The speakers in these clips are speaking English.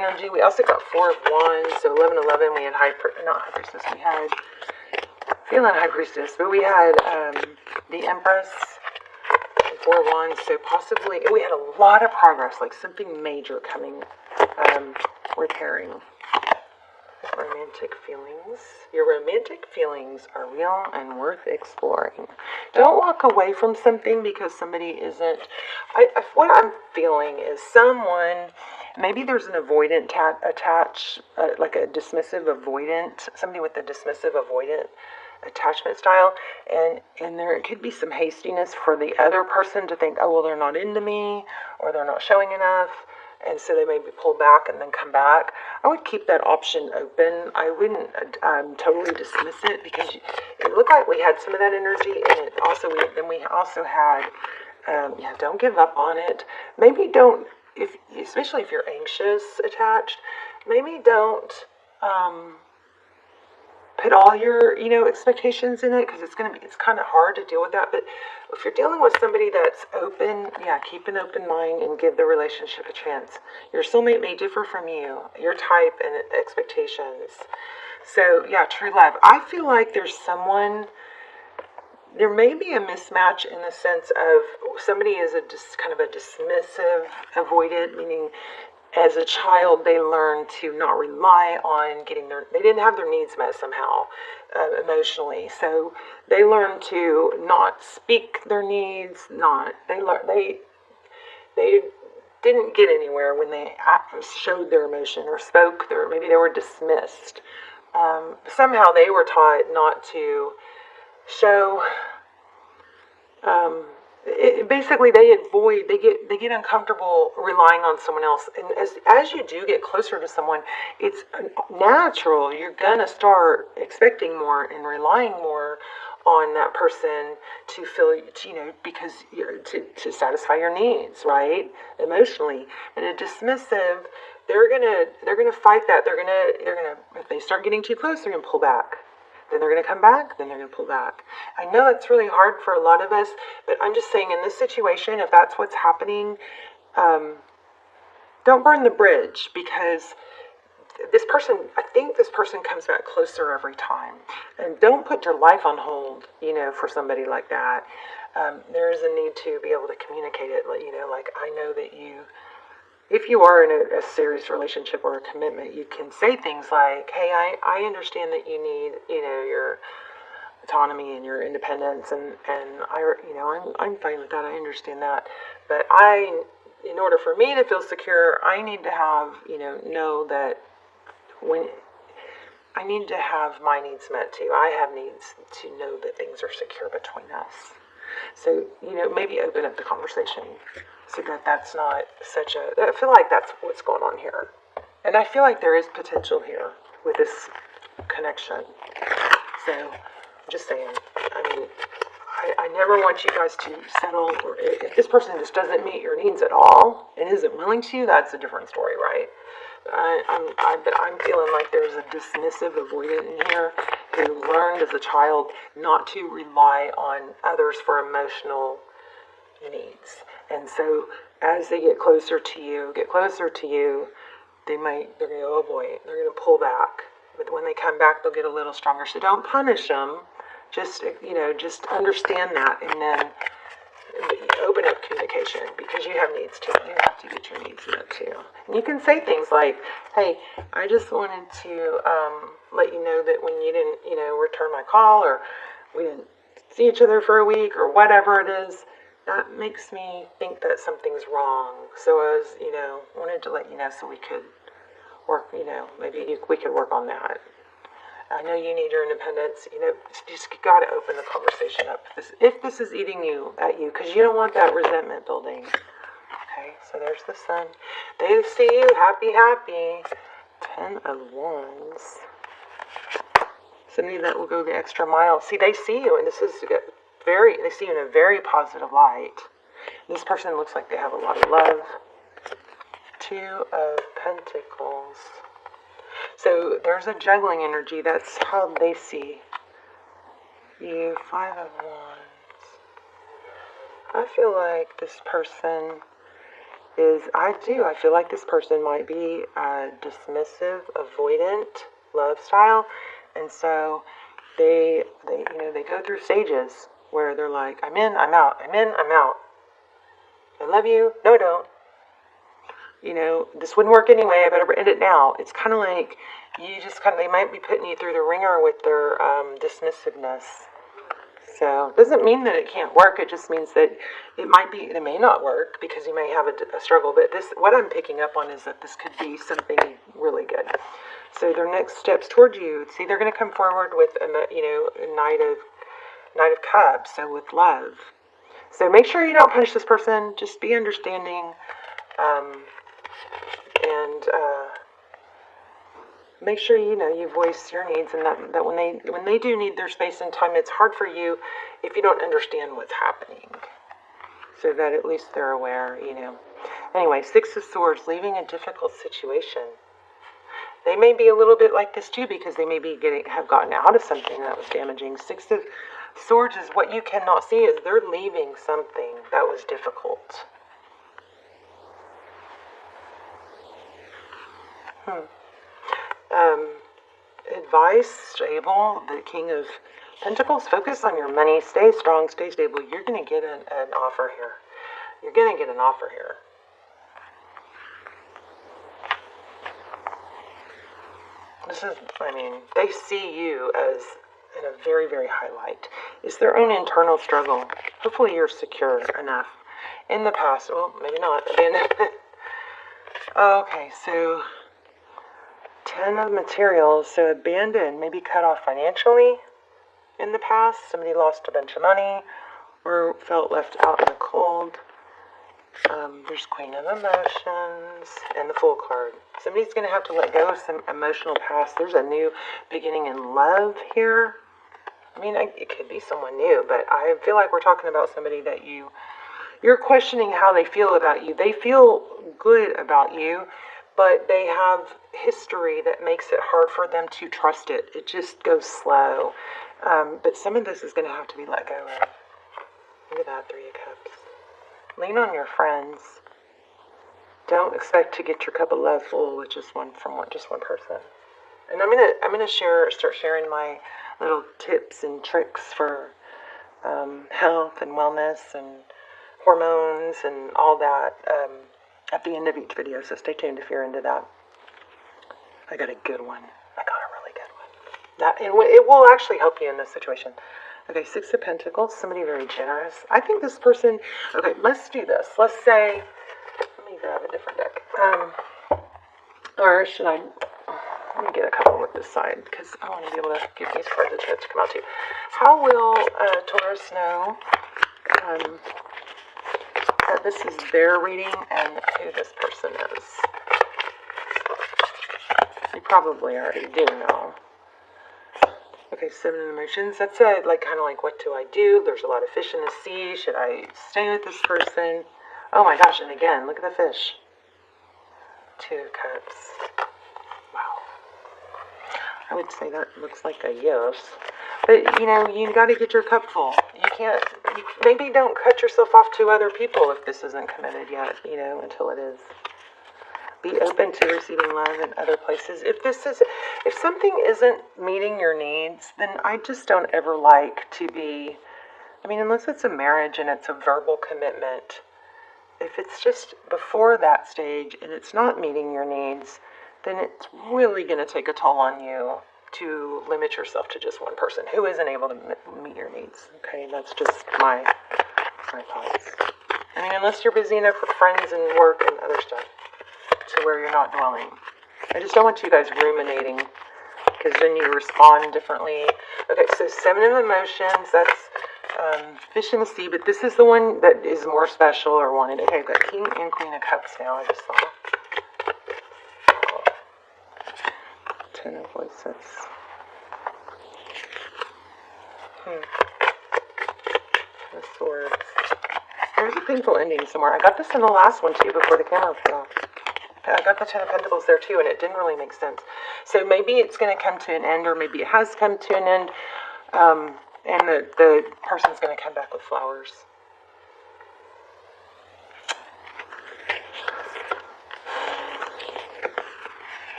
energy. We also got 4 of Wands, so 11, we had not High Priestess, we had, feeling High Priestess, but we had the Empress, and 4 of Wands, so possibly, we had a lot of progress, like something major coming, repairing. Romantic feelings. Your romantic feelings are real and worth exploring. Don't walk away from something because somebody isn't. What I'm feeling is someone, maybe there's an avoidant attached, like a dismissive avoidant, somebody with a dismissive avoidant attachment style, and there could be some hastiness for the other person to think, oh, well, they're not into me, or they're not showing enough, and so they maybe pull back and then come back. I would keep that option open. I wouldn't totally dismiss it, because it looked like we had some of that energy, and it also we also had, don't give up on it. Maybe don't, especially if you're anxious attached, maybe don't put all your, expectations in it, because it's kind of hard to deal with that. But if you're dealing with somebody that's open, keep an open mind and give the relationship a chance. Your soulmate may differ from you, your type and expectations. So, true love. I feel like there may be a mismatch in the sense of somebody is kind of a dismissive, avoidant, meaning as a child, they learned to not rely on they didn't have their needs met somehow, emotionally. So they learned to not speak their needs, they didn't get anywhere when they showed their emotion or spoke maybe they were dismissed. Somehow they were taught not to show, basically they get uncomfortable relying on someone else, and as you do get closer to someone, it's natural, you're gonna start expecting more and relying more on that person to feel, because to satisfy your needs, right, emotionally. And a dismissive, they're gonna fight that. They're gonna if they start getting too close, they're gonna pull back. Then they're going to come back, then they're going to pull back. I know it's really hard for a lot of us, but I'm just saying, in this situation, if that's what's happening, don't burn the bridge, because I think this person comes back closer every time. And don't put your life on hold, for somebody like that. There is a need to be able to communicate it, like, I know that if you are in a serious relationship or a commitment, you can say things like, hey, I understand that you need, your autonomy and your independence, and I'm fine with that. I understand that. But in order for me to feel secure, I need to have, know that when I need to have my needs met too. I have needs to know that things are secure between us. So, maybe open up the conversation so that that's not I feel like that's what's going on here. And I feel like there is potential here with this connection. So, I'm just saying, I never want you guys to settle, or if this person just doesn't meet your needs at all and isn't willing to, that's a different story, right? But I'm feeling like there's a dismissive avoidant in here who learned as a child not to rely on others for emotional needs. And so as they get closer to you, they're going to go, oh boy, they're going to pull back. But when they come back, they'll get a little stronger. So don't punish them. Just understand that, and then open up communication, because you have needs too. You have to get your needs met too. And you can say things like, hey, I just wanted to let you know that when you didn't, return my call, or we didn't see each other for a week, or whatever it is, that makes me think that something's wrong. So I was, wanted to let you know so we could work, maybe we could work on that. I know you need your independence. You just got to open the conversation up. If this is eating at you, because you don't want that resentment building. Okay, so there's the sun. They see you, happy, happy. 10 of Wands. Somebody that will go the extra mile. See, they see you, and they see you in a very positive light. This person looks like they have a lot of love. 2 of Pentacles. So there's a juggling energy. That's how they see you. 5 of Wands. I feel like this person is I feel like this person might be a dismissive, avoidant love style. And so they go through stages where they're like, I'm in, I'm out, I'm in, I'm out. I love you, no I don't. This wouldn't work anyway, I better end it now. It's kind of like they might be putting you through the ringer with their dismissiveness. So it doesn't mean that it can't work. It just means that it may not work because you may have a struggle. But what I'm picking up on is that this could be something really good. So their next steps towards you, see, they're going to come forward with a Knight of Cups, so with love. So make sure you don't punish this person. Just be understanding, and make sure you voice your needs, and that when they do need their space and time, it's hard for you if you don't understand what's happening. So that at least they're aware. Anyway, Six of Swords, leaving a difficult situation. They may be a little bit like this too, because they may have gotten out of something that was damaging. Six of Swords is what you cannot see, is they're leaving something that was difficult. Advice, stable, the King of Pentacles, focus on your money, stay strong, stay stable. You're going to get an offer here. You're going to get an offer here. They see you as in a very, very high light. It's their own internal struggle. Hopefully you're secure enough. In the past, well, maybe not. Okay, so 10 of materials, so abandoned, maybe cut off financially in the past. Somebody lost a bunch of money or felt left out in the cold. There's Queen of Emotions and the Fool card. Somebody's going to have to let go of some emotional past. There's a new beginning in love here. It could be someone new, but I feel like we're talking about somebody that you're questioning how they feel about you. They feel good about you, but they have history that makes it hard for them to trust it. It just goes slow. But some of this is going to have to be let go of. Look at that, Three of Cups. Lean on your friends. Don't expect to get your cup of love full with just one person. And I'm gonna start sharing my little tips and tricks for health and wellness and hormones and all that at the end of each video. So stay tuned if you're into that. I got a good one. I got a really good one. It will actually help you in this situation. Okay, Six of Pentacles, somebody very generous. I think this person, okay, let's do this. Let's say, let me grab a different deck. Or should I, let me get a couple with this side, because I want to be able to give these cards a chance to come out too. How will Taurus know that this is their reading and who this person is? You probably already do know. Okay, Seven of Emotions. That's kind of like, what do I do? There's a lot of fish in the sea. Should I stay with this person? Oh my gosh, and again, look at the fish. Two of Cups. Wow. I would say that looks like a yes. But, you got to get your cup full. Maybe don't cut yourself off to other people if this isn't committed yet, until it is. Be open to receiving love in other places. If something isn't meeting your needs, then I just don't ever like to be, unless it's a marriage and it's a verbal commitment. If it's just before that stage and it's not meeting your needs, then it's really going to take a toll on you to limit yourself to just one person who isn't able to meet your needs. Okay, that's just my thoughts. Unless you're busy enough with friends and work and other stuff to where you're not dwelling. I just don't want you guys ruminating, because then you respond differently. Okay, so Seven of Emotions, that's fish in the sea, but this is the one that is more special or wanted. Okay, I've got King and Queen of Cups now, I just saw. Ten of Voices. The Swords. There's a painful ending somewhere. I got this in the last one too before the camera fell off. I got the Ten of Pentacles there too, and it didn't really make sense. So maybe it's going to come to an end, or maybe it has come to an end, and the person's going to come back with flowers.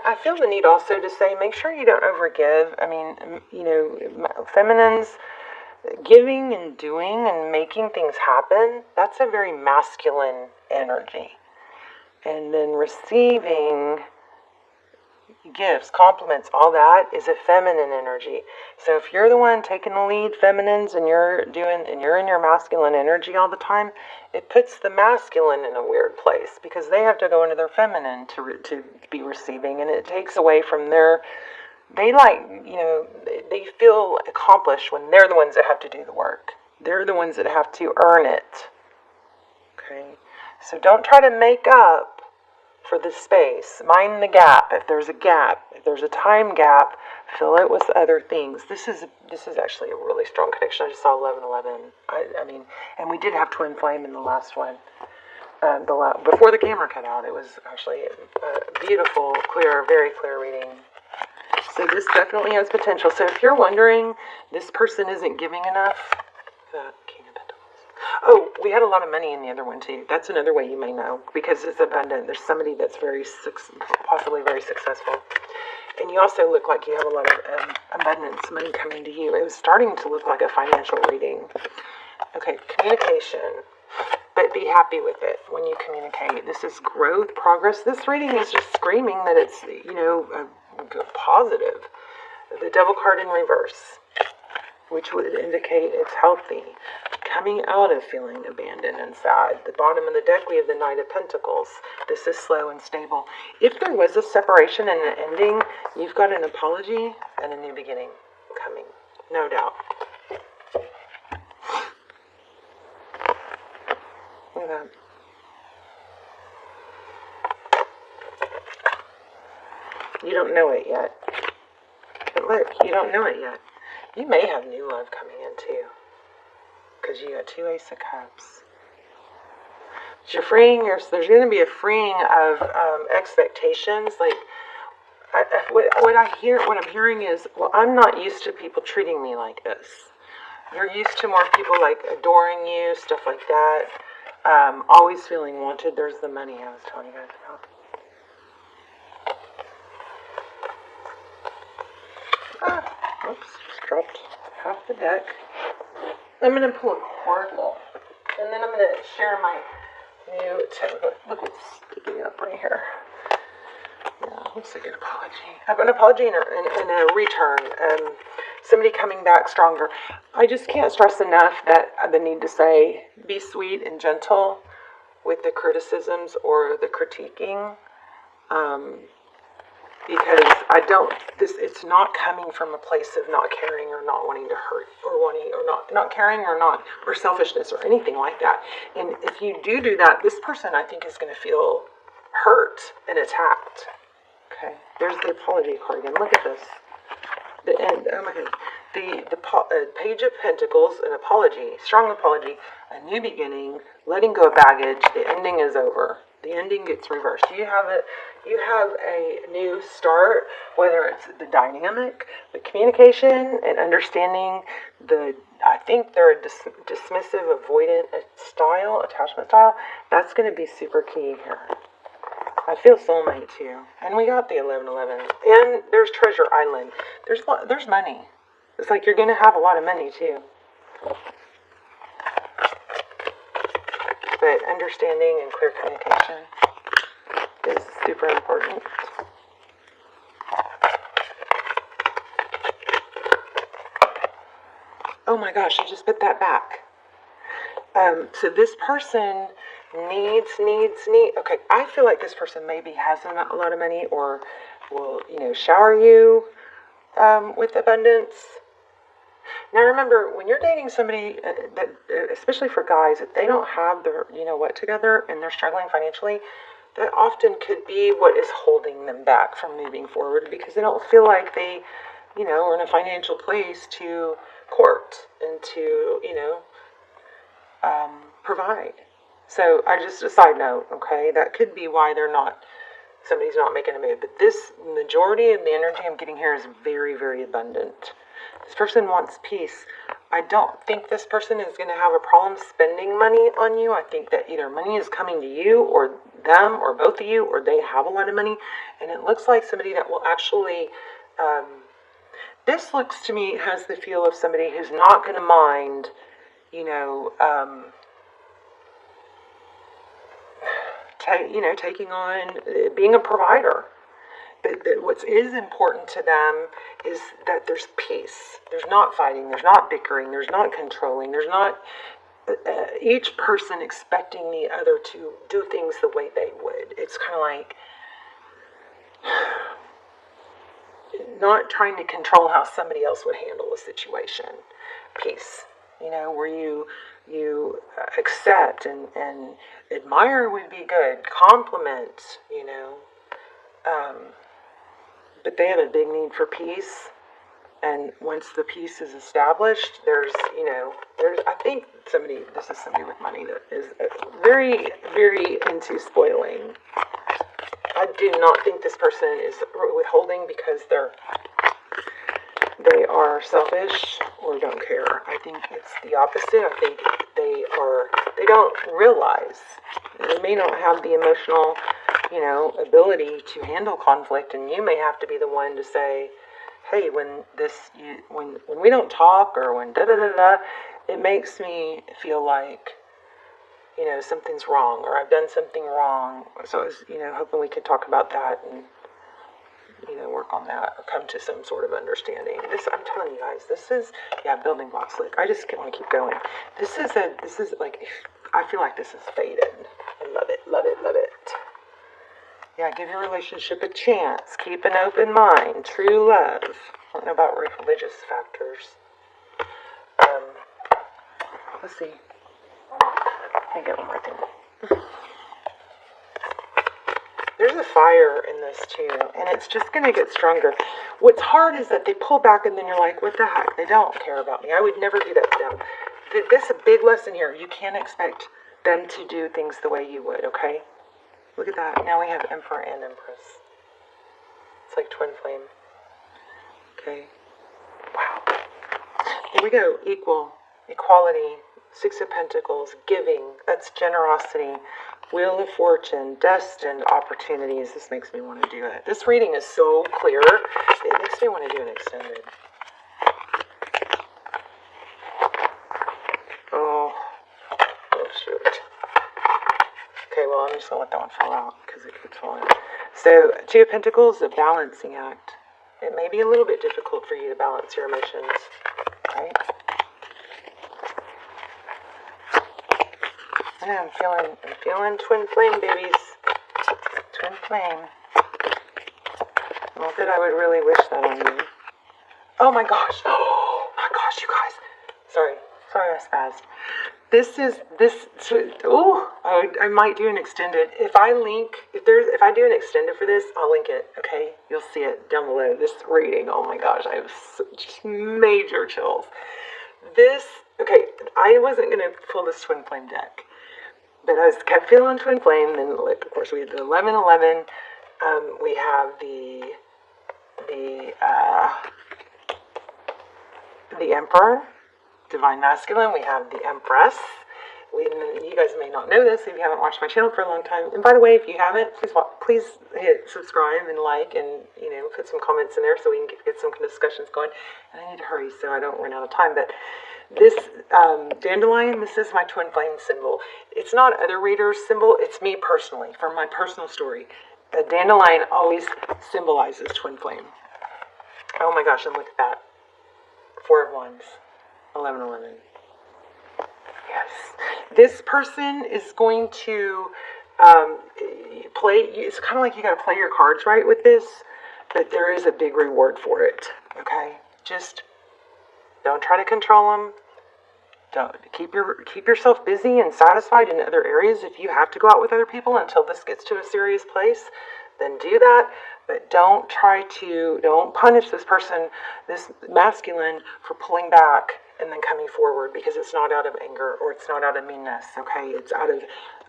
I feel the need also to say, make sure you don't overgive. I mean, feminines, giving and doing and making things happen, that's a very masculine energy. And then receiving gifts, compliments, all that is a feminine energy. So if you're the one taking the lead, feminines, and you're in your masculine energy all the time, it puts the masculine in a weird place because they have to go into their feminine to be receiving, and it takes away from they feel accomplished when they're the ones that have to do the work. They're the ones that have to earn it. Okay? So don't try to make up for the space. Mind the gap. If there's a gap, if there's a time gap, fill it with other things. This is actually a really strong connection. I just saw 1111. I mean, and we did have twin flame in the last one. Before the camera cut out, it was actually a beautiful, clear, very clear reading. So this definitely has potential. So if you're wondering, this person isn't giving enough, King of Pentacles. Oh, we had a lot of money in the other one too. That's another way you may know, because it's abundant. There's somebody that's possibly very successful. And you also look like you have a lot of abundance, money coming to you. It was starting to look like a financial reading. Okay, communication. But be happy with it when you communicate. This is growth, progress. This reading is just screaming that it's, positive. The Devil card in reverse, which would indicate it's healthy. Coming out of feeling abandoned and sad. The bottom of the deck, we have the Knight of Pentacles. This is slow and stable. If there was a separation and an ending, you've got an apology and a new beginning coming. No doubt. Look at that. You don't know it yet. But look, you don't know it yet. You may have new love coming in too. Because you got 2 Ace of Cups. But you're freeing there's going to be a freeing of expectations. Like, what I'm hearing is, well, I'm not used to people treating me like this. You're used to more people like adoring you, stuff like that. Always feeling wanted. There's the money I was telling you guys about. Oops, just dropped half the deck. I'm going to pull a oracle, and then I'm going to share my new look what's sticking up right here. Yeah, looks like an apology. I have an apology and a return. Somebody coming back stronger. I just can't stress enough that the need to say, be sweet and gentle with the criticisms or the critiquing. Because it's not coming from a place of not caring or not wanting to hurt or not caring or selfishness or anything like that. And if you do that, this person I think is going to feel hurt and attacked. Okay, there's the apology card again. Look at this. The end. Oh my God. The Page of Pentacles, an apology, strong apology, a new beginning, letting go of baggage. The ending is over. The ending gets reversed. You have a new start, whether it's the dynamic, the communication, and understanding I think they're a dismissive, avoidant attachment style. That's going to be super key here. I feel soulmate too. And we got the 1111. And there's Treasure Island. There's money. It's like you're going to have a lot of money too. But understanding and clear communication is super important. Oh my gosh, I just put that back. So this person needs. Okay, I feel like this person maybe has a lot of money or will, shower you with abundance. Now remember, when you're dating somebody that, especially for guys, if they don't have their what together and they're struggling financially, that often could be what is holding them back from moving forward because they don't feel like they, are in a financial place to court and to, provide. So just a side note, okay, that could be why somebody's not making a move. But this majority of the energy I'm getting here is very, very abundant. This person wants peace. I don't think this person is going to have a problem spending money on you. I think that either money is coming to you or them or both of you, or they have a lot of money. And it looks like somebody that will actually, this looks to me, has the feel of somebody who's not going to mind, taking on being a provider. But what is important to them is that there's peace. There's not fighting. There's not bickering. There's not controlling. There's not each person expecting the other to do things the way they would. It's kind of like not trying to control how somebody else would handle a situation. Peace. Where you accept and admire would be good. Compliment, but they have a big need for peace. And once the peace is established, I think this is somebody with money that is very, very into spoiling. I do not think this person is withholding because they are selfish or don't care. I think it's the opposite. I think they don't realize. They may not have the emotional, ability to handle conflict, and you may have to be the one to say, hey, when we don't talk, or when it makes me feel like, something's wrong, or I've done something wrong. So I was, hoping we could talk about that and, work on that or come to some sort of understanding. I'm telling you guys, this is, building blocks. Like, I just want to keep going. This is like, I feel like this is faded. I love it, love it, love it. Yeah, give your relationship a chance. Keep an open mind. True love. I don't know about religious factors. Let's see. I get one more thing. There's a fire in this too, and it's just going to get stronger. What's hard is that they pull back, and then you're like, what the heck? They don't care about me. I would never do that to them. This is a big lesson here. You can't expect them to do things the way you would, okay? Look at that. Now we have Emperor and Empress. It's like twin flame. Okay. Wow. Here we go. Equal. Equality. Six of Pentacles. Giving. That's generosity. Wheel of Fortune. Destined opportunities. This makes me want to do it. This reading is so clear. It makes me want to do an extended. Oh shoot. Okay, well, I'm just going to let that one fall out because it keeps falling. So, Two of Pentacles is a balancing act. It may be a little bit difficult for you to balance your emotions, right? I'm feeling twin flame, babies. Twin flame. Not that I would really wish that on you. Oh my gosh. Oh my gosh, you guys. Sorry, I spazzed. I might do an extended. If I do an extended for this, I'll link it, okay? You'll see it down below. This reading, oh my gosh, I have just major chills. I wasn't going to pull this twin flame deck, but I kept feeling twin flame. Then, like, of course, we had the 1111. We have the Emperor, Divine Masculine. We have the Empress. You guys may not know this if you haven't watched my channel for a long time. And by the way, if you haven't, please hit subscribe and like, and put some comments in there so we can get some discussions going. And I need to hurry so I don't run out of time. But this dandelion, this is my twin flame symbol. It's not other readers' symbol. It's me personally, from my personal story. A dandelion always symbolizes twin flame. Oh my gosh, and look at that. 4 of Wands. 1111. Yes. This person is going to play. It's kind of like you got to play your cards right with this, but there is a big reward for it. Okay? Just don't try to control them. Don't keep yourself busy and satisfied in other areas. If you have to go out with other people until this gets to a serious place, then do that. But don't punish this person, this masculine, for pulling back and then coming forward, because it's not out of anger or it's not out of meanness, okay? It's out of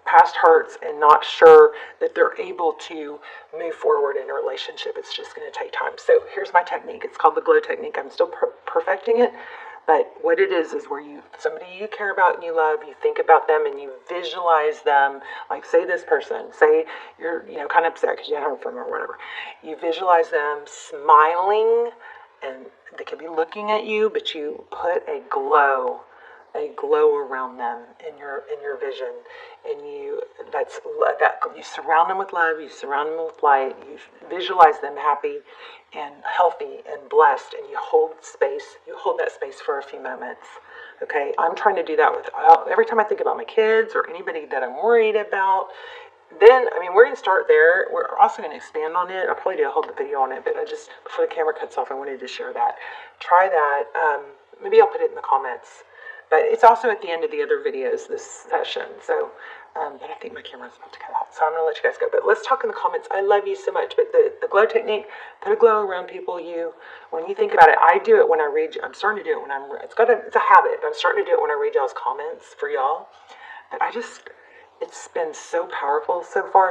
past hurts and not sure that they're able to move forward in a relationship. It's just going to take time. So here's my technique. It's called the glow technique. I'm still perfecting it, But what it is where somebody you care about and you love, you think about them and you visualize them. Like, say this person, say you're, kind of upset because you haven't heard from them or whatever. You visualize them smiling, and they could be looking at you, but you put a glow around them in your vision, and you surround them with love, you surround them with light, you visualize them happy and healthy and blessed, and you hold that space for a few moments. Okay, I'm trying to do that with every time I think about my kids or anybody that I'm worried about. Then, we're going to start there. We're also going to expand on it. I'll probably do a whole video on it, but before the camera cuts off, I wanted to share that. Try that. Maybe I'll put it in the comments. But it's also at the end of the other videos, this session. So, but I think my camera's about to cut off. So I'm going to let you guys go. But let's talk in the comments. I love you so much. But the glow technique, put a glow around people. When you think about it, I do it when I read. I'm starting to do it when it's a habit. But I'm starting to do it when I read y'all's comments for y'all. But it's been so powerful so far.